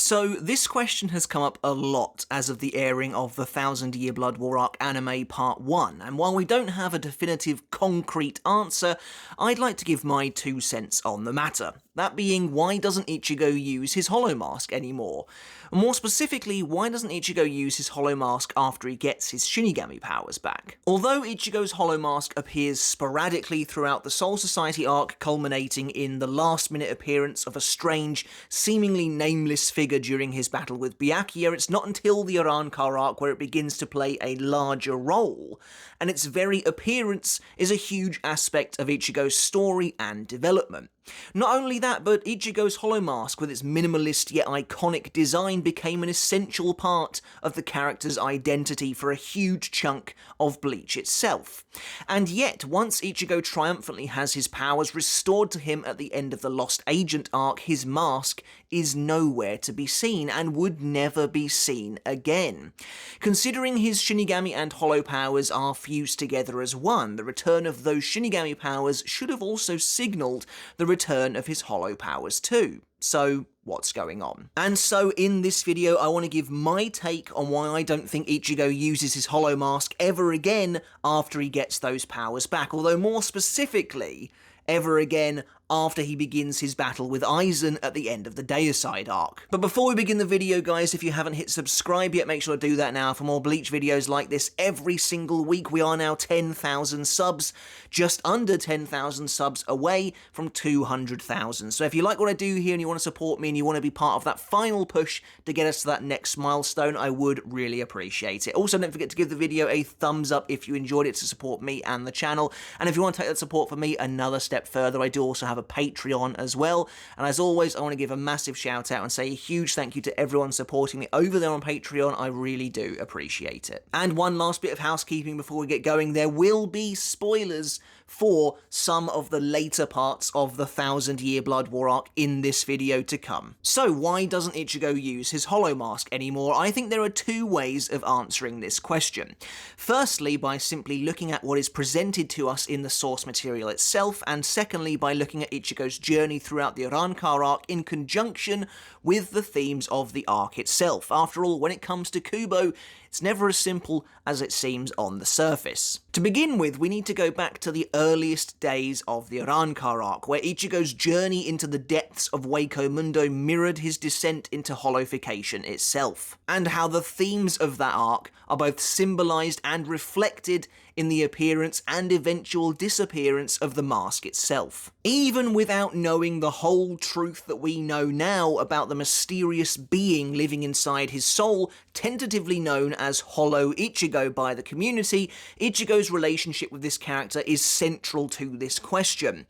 So, this question has come up a lot as of the airing of the Thousand Year Blood War Arc anime Part 1, and while we don't have a definitive, concrete answer, I'd like to give my 2 cents on the matter. That being, why doesn't Ichigo use his Hollow Mask anymore? More specifically, why doesn't Ichigo use his Hollow Mask after he gets his Shinigami powers back? Although Ichigo's Hollow Mask appears sporadically throughout the Soul Society arc, culminating in the last-minute appearance of a strange, seemingly nameless figure during his battle with Byakuya, it's not until the Arrancar arc where it begins to play a larger role, and its very appearance is a huge aspect of Ichigo's story and development. Not only that, but Ichigo's Hollow Mask, with its minimalist yet iconic design, became an essential part of the character's identity for a huge chunk of Bleach itself. And yet, once Ichigo triumphantly has his powers restored to him at the end of the Lost Agent arc, his mask is nowhere to be seen, and would never be seen again. Considering his Shinigami and Hollow powers are fused together as one, the return of those Shinigami powers should have also signalled the return of his Hollow powers too. So, what's going on? And so, in this video, I want to give my take on why I don't think Ichigo uses his Hollow Mask ever again after he gets those powers back, although more specifically, ever again after he begins his battle with Aizen at the end of the Deicide arc. But before we begin the video, guys, if you haven't hit subscribe yet, make sure to do that now for more Bleach videos like this every single week. We are now 10,000 subs, just under 10,000 subs away from 200,000. So if you like what I do here and you want to support me and you want to be part of that final push to get us to that next milestone, I would really appreciate it. Also, don't forget to give the video a thumbs up if you enjoyed it to support me and the channel. And if you want to take that support for me another step further, I do also have a Patreon as well, and as always I want to give a massive shout out and say a huge thank you to everyone supporting me over there on Patreon. I really do appreciate it. And one last bit of housekeeping before we get going: there will be spoilers for some of the later parts of the Thousand Year Blood War arc in this video to come. So why doesn't Ichigo use his Hollow Mask anymore? I think there are 2 ways of answering this question. Firstly, by simply looking at what is presented to us in the source material itself, and secondly, by looking at Ichigo's journey throughout the Arrancar arc in conjunction with the themes of the arc itself. After all, when it comes to Kubo, it's never as simple as it seems on the surface. To begin with, we need to go back to the earliest days of the Arrancar arc, where Ichigo's journey into the depths of Hueco Mundo mirrored his descent into hollowification itself, and how the themes of that arc are both symbolised and reflected in the appearance and eventual disappearance of the mask itself. Even without knowing the whole truth that we know now about the mysterious being living inside his soul, tentatively known as Hollow Ichigo by the community, Ichigo's relationship with this character is central to this question.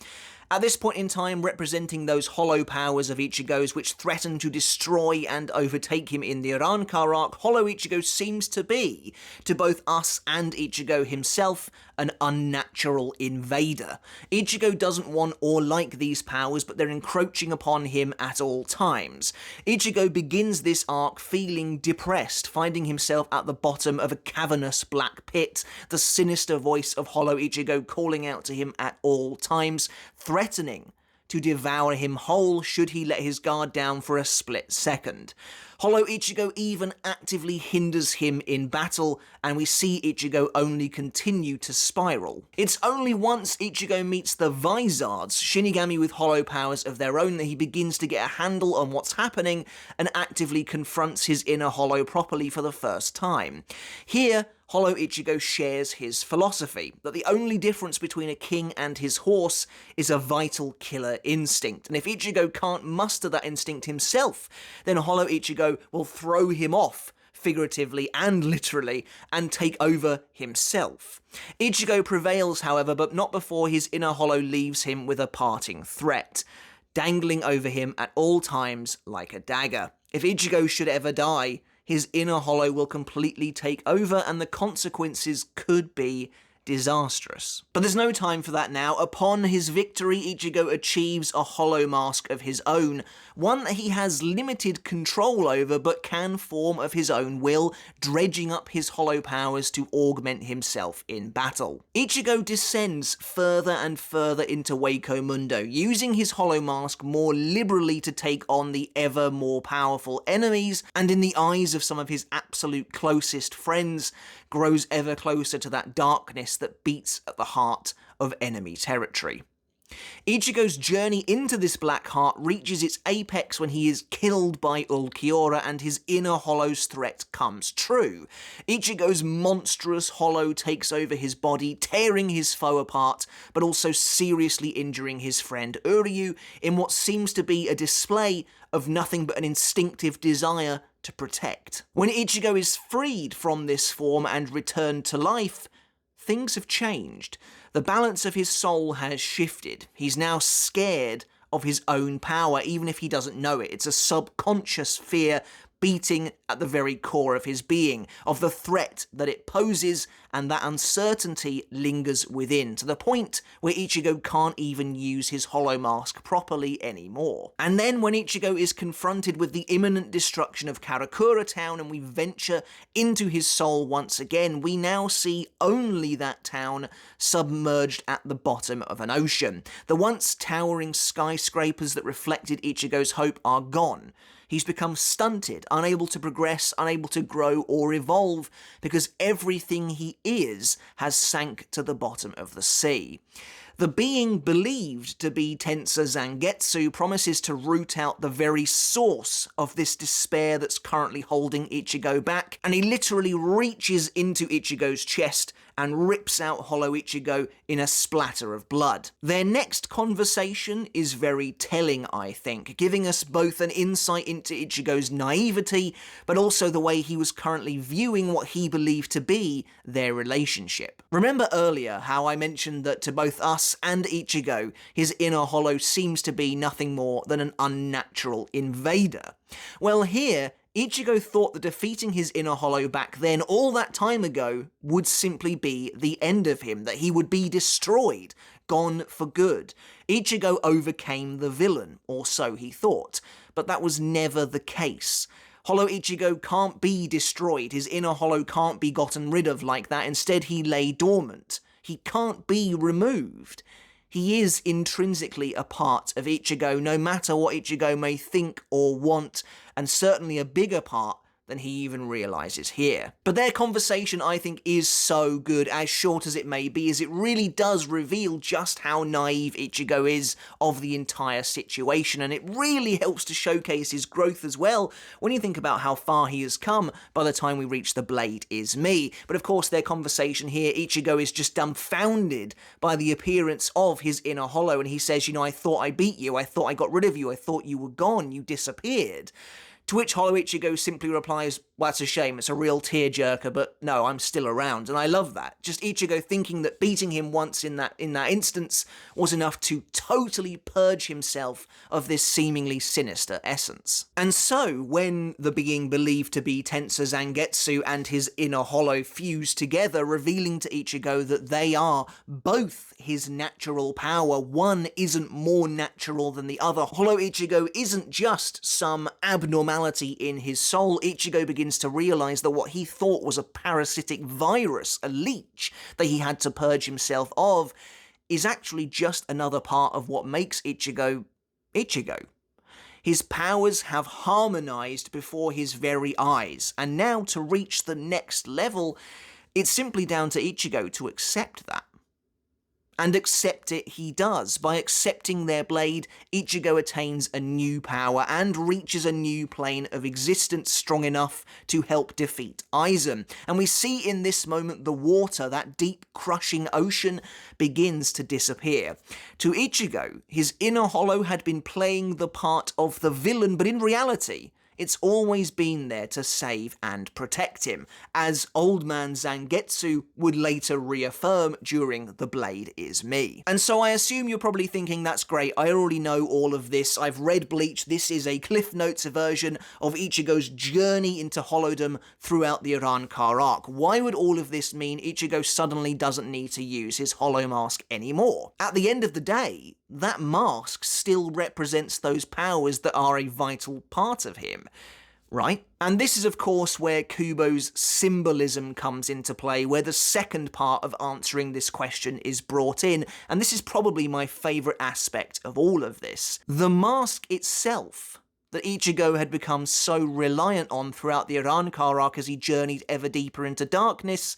At this point in time, representing those hollow powers of Ichigo's which threaten to destroy and overtake him in the Arrancar arc, Hollow Ichigo seems to be, to both us and Ichigo himself, an unnatural invader. Ichigo doesn't want or like these powers, but they're encroaching upon him at all times. Ichigo begins this arc feeling depressed, finding himself at the bottom of a cavernous black pit, the sinister voice of Hollow Ichigo calling out to him at all times, threatening to devour him whole should he let his guard down for a split second. Hollow Ichigo even actively hinders him in battle, and we see Ichigo only continue to spiral. It's only once Ichigo meets the Vizards, Shinigami with hollow powers of their own, that he begins to get a handle on what's happening and actively confronts his inner Hollow properly for the first time. Here, Hollow Ichigo shares his philosophy, that the only difference between a king and his horse is a vital killer instinct, and if Ichigo can't muster that instinct himself, then Hollow Ichigo will throw him off, figuratively and literally, and take over himself. Ichigo prevails, however, but not before his inner Hollow leaves him with a parting threat, dangling over him at all times like a dagger. If Ichigo should ever die, his inner Hollow will completely take over, and the consequences could be disastrous. But there's no time for that now. Upon his victory, Ichigo achieves a hollow mask of his own, one that he has limited control over but can form of his own will, dredging up his hollow powers to augment himself in battle. Ichigo descends further and further into Waco Mundo, using his hollow mask more liberally to take on the ever more powerful enemies, and in the eyes of some of his absolute closest friends, grows ever closer to that darkness that beats at the heart of enemy territory. Ichigo's journey into this black heart reaches its apex when he is killed by Ulquiorra and his inner hollow's threat comes true. Ichigo's monstrous hollow takes over his body, tearing his foe apart, but also seriously injuring his friend Uryu in what seems to be a display of nothing but an instinctive desire to protect. When Ichigo is freed from this form and returned to life, things have changed. The balance of his soul has shifted. He's now scared of his own power, even if he doesn't know it. It's a subconscious fear beating at the very core of his being, of the threat that it poses, and that uncertainty lingers within, to the point where Ichigo can't even use his hollow mask properly anymore. And then when Ichigo is confronted with the imminent destruction of Karakura town and we venture into his soul once again, we now see only that town submerged at the bottom of an ocean. The once towering skyscrapers that reflected Ichigo's hope are gone. He's become stunted, unable to progress, unable to grow or evolve, because everything he is has sank to the bottom of the sea. The being believed to be Tensa Zangetsu promises to root out the very source of this despair that's currently holding Ichigo back, and he literally reaches into Ichigo's chest and rips out Hollow Ichigo in a splatter of blood. Their next conversation is very telling, I think, giving us both an insight into Ichigo's naivety, but also the way he was currently viewing what he believed to be their relationship. Remember earlier how I mentioned that to both us and Ichigo, his inner hollow seems to be nothing more than an unnatural invader? Well, here, Ichigo thought that defeating his inner hollow back then, all that time ago, would simply be the end of him, that he would be destroyed, gone for good. Ichigo overcame the villain, or so he thought, but that was never the case. Hollow Ichigo can't be destroyed, his inner hollow can't be gotten rid of like that, instead he lay dormant. He can't be removed. He is intrinsically a part of Ichigo, no matter what Ichigo may think or want, and certainly a bigger part than he even realizes here. But their conversation, I think, is so good, as short as it may be, as it really does reveal just how naive Ichigo is of the entire situation, and it really helps to showcase his growth as well when you think about how far he has come by the time we reach the Blade is Me. But of course, their conversation here, Ichigo is just dumbfounded by the appearance of his inner hollow, and he says, you know, I thought I beat you, I thought I got rid of you, I thought you were gone, you disappeared. To which Hollow Ichigo simply replies, well, that's a shame, it's a real tearjerker, but no, I'm still around, and I love that. Just Ichigo thinking that beating him once in that instance was enough to totally purge himself of this seemingly sinister essence. And so, when the being believed to be Tensa Zangetsu and his inner hollow fuse together, revealing to Ichigo that they are both his natural power, one isn't more natural than the other. Hollow Ichigo isn't just some abnormality in his soul. Ichigo begins to realize that what he thought was a parasitic virus, a leech that he had to purge himself of, is actually just another part of what makes Ichigo Ichigo. His powers have harmonized before his very eyes, and now to reach the next level, it's simply down to Ichigo to accept that. And accept it he does. By accepting their blade, Ichigo attains a new power and reaches a new plane of existence strong enough to help defeat Aizen. And we see in this moment the water, that deep crushing ocean, begins to disappear. To Ichigo, his inner hollow had been playing the part of the villain, but in reality, It's always been there to save and protect him, as Old Man Zangetsu would later reaffirm during The Blade Is Me. And so I assume you're probably thinking, that's great, I already know all of this, I've read Bleach, this is a Cliff Notes version of Ichigo's journey into Hollowdom throughout the Arrancar arc. Why would all of this mean Ichigo suddenly doesn't need to use his Hollow Mask anymore? At the end of the day, that mask still represents those powers that are a vital part of him, right? And this is of course where Kubo's symbolism comes into play, where the second part of answering this question is brought in, and this is probably my favourite aspect of all of this. The mask itself that Ichigo had become so reliant on throughout the Arrancar arc as he journeyed ever deeper into darkness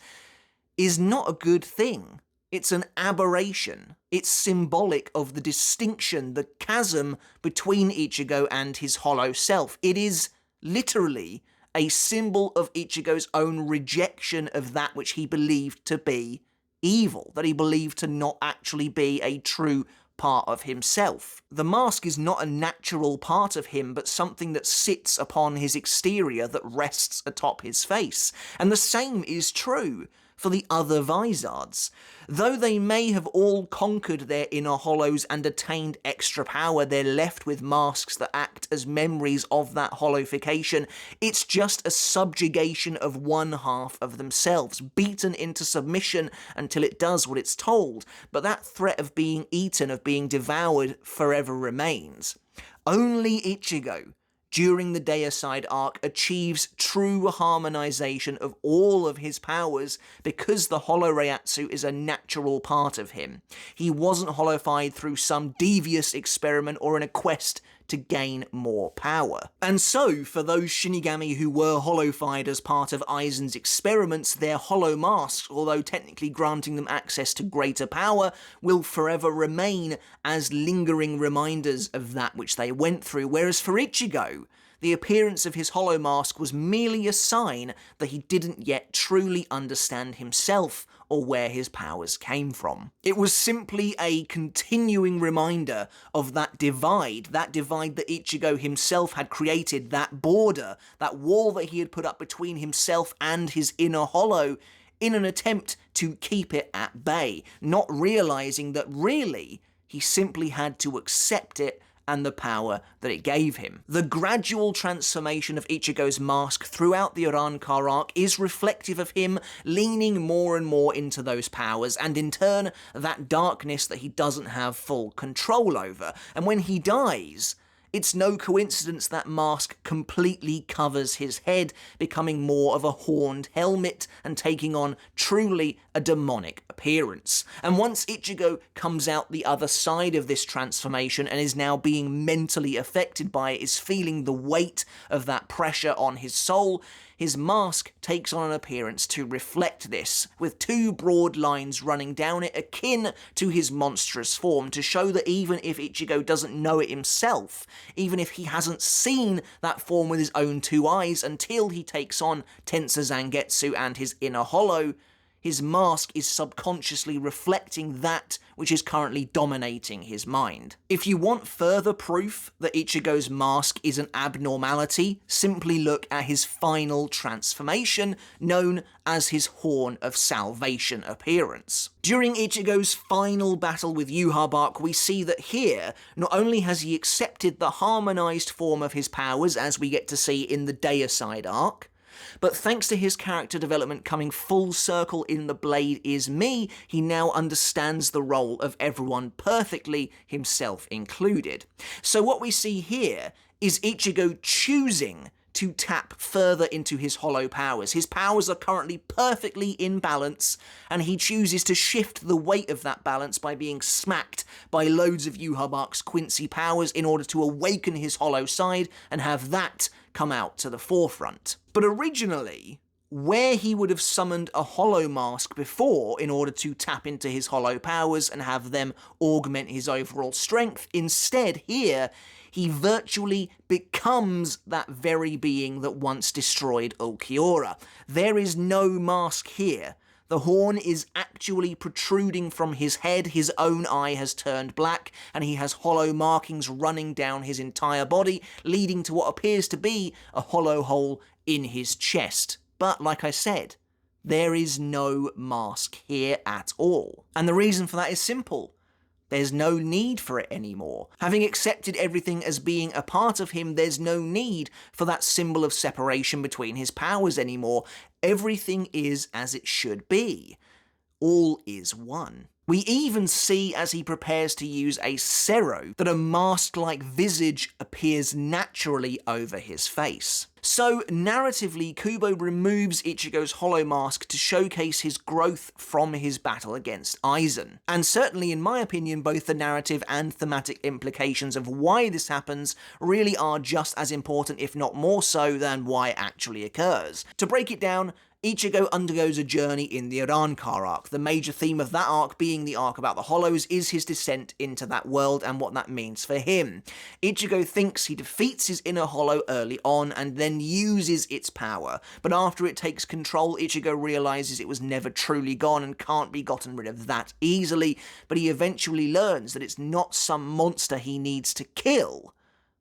is not a good thing. It's an aberration. It's symbolic of the distinction, the chasm between Ichigo and his hollow self. It is literally a symbol of Ichigo's own rejection of that which he believed to be evil, that he believed to not actually be a true part of himself. The mask is not a natural part of him, but something that sits upon his exterior, that rests atop his face. And the same is true for the other Vizards. Though they may have all conquered their inner hollows and attained extra power, they're left with masks that act as memories of that hollowification. It's just a subjugation of one half of themselves, beaten into submission until it does what it's told, but that threat of being eaten, of being devoured, forever remains. Only Ichigo, during the Deicide arc, achieves true harmonization of all of his powers because the Hollow Reiatsu is a natural part of him. He wasn't hollowified through some devious experiment or in a quest to gain more power. And so, for those Shinigami who were hollowified as part of Aizen's experiments, their hollow masks, although technically granting them access to greater power, will forever remain as lingering reminders of that which they went through, whereas for Ichigo, the appearance of his hollow mask was merely a sign that he didn't yet truly understand himself or where his powers came from. It was simply a continuing reminder of that divide that Ichigo himself had created, that border, that wall that he had put up between himself and his inner hollow, in an attempt to keep it at bay, not realizing that really he simply had to accept it and the power that it gave him. The gradual transformation of Ichigo's mask throughout the Arrancar arc is reflective of him leaning more and more into those powers, and in turn, that darkness that he doesn't have full control over. And when he dies, it's no coincidence that mask completely covers his head, becoming more of a horned helmet and taking on truly a demonic appearance. And once Ichigo comes out the other side of this transformation and is now being mentally affected by it, is feeling the weight of that pressure on his soul, his mask takes on an appearance to reflect this, with two broad lines running down it akin to his monstrous form, to show that even if Ichigo doesn't know it himself, even if he hasn't seen that form with his own two eyes until he takes on Tensa Zangetsu and his inner hollow, his mask is subconsciously reflecting that which is currently dominating his mind. If you want further proof that Ichigo's mask is an abnormality, simply look at his final transformation, known as his Horn of Salvation appearance. During Ichigo's final battle with Yhwach, we see that here, not only has he accepted the harmonized form of his powers, as we get to see in the Deicide arc, but thanks to his character development coming full circle in The Blade Is Me, he now understands the role of everyone perfectly, himself included. So what we see here is Ichigo choosing to tap further into his hollow powers. His powers are currently perfectly in balance, and he chooses to shift the weight of that balance by being smacked by loads of Yhwach's Quincy powers in order to awaken his hollow side and have that come out to the forefront. But originally, where he would have summoned a hollow mask before in order to tap into his hollow powers and have them augment his overall strength, instead here, he virtually becomes that very being that once destroyed Ulquiorra. There is no mask here. The horn is actually protruding from his head, his own eye has turned black, and he has hollow markings running down his entire body, leading to what appears to be a hollow hole in his chest. But like I said, there is no mask here at all. And the reason for that is simple. There's no need for it anymore. Having accepted everything as being a part of him, there's no need for that symbol of separation between his powers anymore. Everything is as it should be. All is one. We even see, as he prepares to use a Sero, that a mask-like visage appears naturally over his face. So, narratively, Kubo removes Ichigo's hollow mask to showcase his growth from his battle against Aizen. And certainly, in my opinion, both the narrative and thematic implications of why this happens really are just as important, if not more so, than why it actually occurs. To break it down, Ichigo undergoes a journey in the Arrancar arc. The major theme of that arc, being the arc about the Hollows, is his descent into that world and what that means for him. Ichigo thinks he defeats his inner Hollow early on and then uses its power, but after it takes control, Ichigo realizes it was never truly gone and can't be gotten rid of that easily, but he eventually learns that it's not some monster he needs to kill,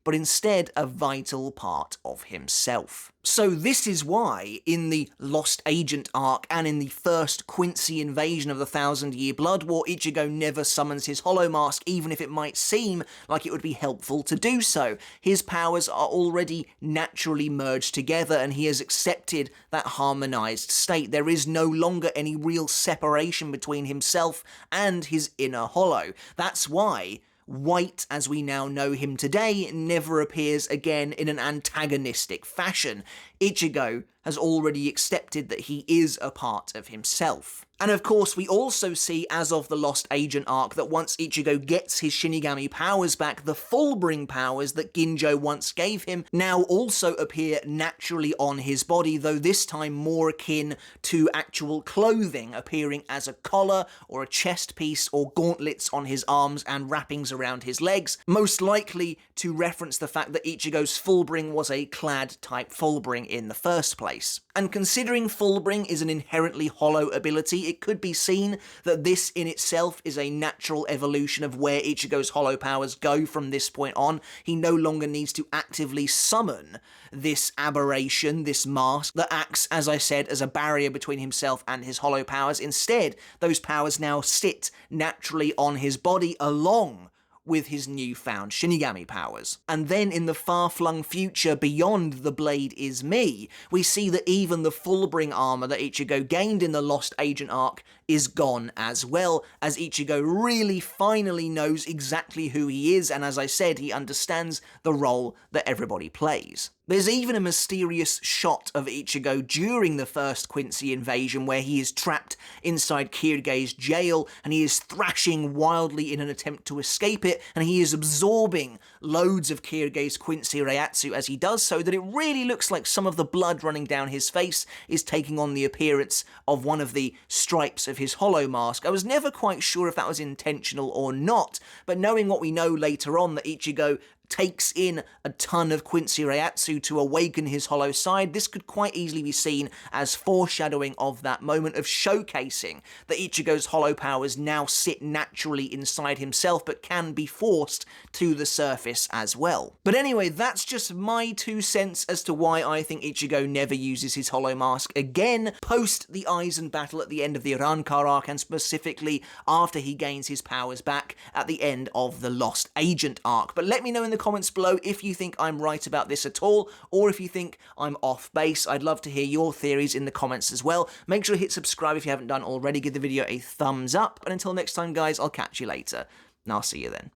but instead a vital part of himself. So this is why, in the Lost Agent arc and in the first Quincy invasion of the Thousand Year Blood War, Ichigo never summons his Hollow Mask, even if it might seem like it would be helpful to do so. His powers are already naturally merged together, and he has accepted that harmonized state. There is no longer any real separation between himself and his inner Hollow. That's why White, as we now know him today, never appears again in an antagonistic fashion. Ichigo has already accepted that he is a part of himself. And of course, we also see, as of the Lost Agent arc, that once Ichigo gets his Shinigami powers back, the Fullbring powers that Ginjo once gave him now also appear naturally on his body, though this time more akin to actual clothing, appearing as a collar or a chest piece or gauntlets on his arms and wrappings around his legs, most likely to reference the fact that Ichigo's Fullbring was a clad-type Fullbring in the first place. And considering Fullbring is an inherently hollow ability, it could be seen that this in itself is a natural evolution of where Ichigo's hollow powers go from this point on. He no longer needs to actively summon this aberration, this mask, that acts, as I said, as a barrier between himself and his hollow powers. Instead, those powers now sit naturally on his body along with his newfound Shinigami powers. And then in the far-flung future beyond The Blade Is Me, we see that even the Fullbring armor that Ichigo gained in the Lost Agent arc is gone as well, as Ichigo really finally knows exactly who he is, and as I said, he understands the role that everybody plays. There's even a mysterious shot of Ichigo during the first Quincy invasion where he is trapped inside Kirige's jail and he is thrashing wildly in an attempt to escape it, and he is absorbing loads of Kirige's Quincy Reiatsu as he does so, that it really looks like some of the blood running down his face is taking on the appearance of one of the stripes of his hollow mask. I was never quite sure if that was intentional or not, but knowing what we know later on, that Ichigo takes in a ton of Quincy Reiatsu to awaken his hollow side, this could quite easily be seen as foreshadowing of that moment of showcasing that Ichigo's hollow powers now sit naturally inside himself but can be forced to the surface as well. But anyway, that's just my 2 cents as to why I think Ichigo never uses his hollow mask again post the Aizen battle at the end of the Arrancar arc, and specifically after he gains his powers back at the end of the Lost Agent arc. But let me know in the comments below if you think I'm right about this at all, or if you think I'm off base. I'd love to hear your theories in the comments as well. Make sure to hit subscribe if you haven't done already, give the video a thumbs up, and until next time guys, I'll catch you later, and I'll see you then.